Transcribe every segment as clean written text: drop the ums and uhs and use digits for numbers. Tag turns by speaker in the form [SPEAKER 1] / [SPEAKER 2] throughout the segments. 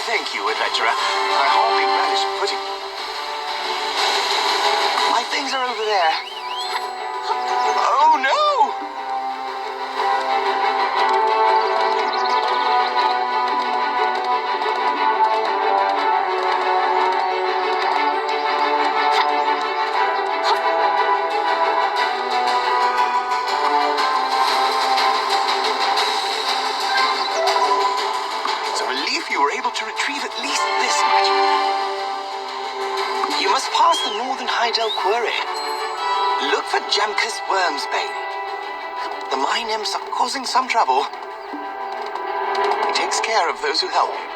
[SPEAKER 1] Thank you, adventurer. I hardly relish putting... My things are over there. Oh, no! You were able to retrieve at least this much. You must pass the northern Hydel quarry. Look for Jamkus worms, baby. The mine imps are causing some trouble. He takes care of those who help him.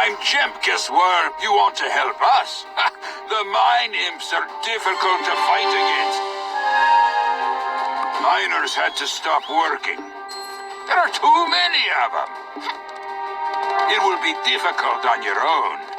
[SPEAKER 2] I'm Jamkus Worm. You want to help us? The mine imps are difficult to fight against. Miners had to stop working. There are too many of them. It will be difficult on your own.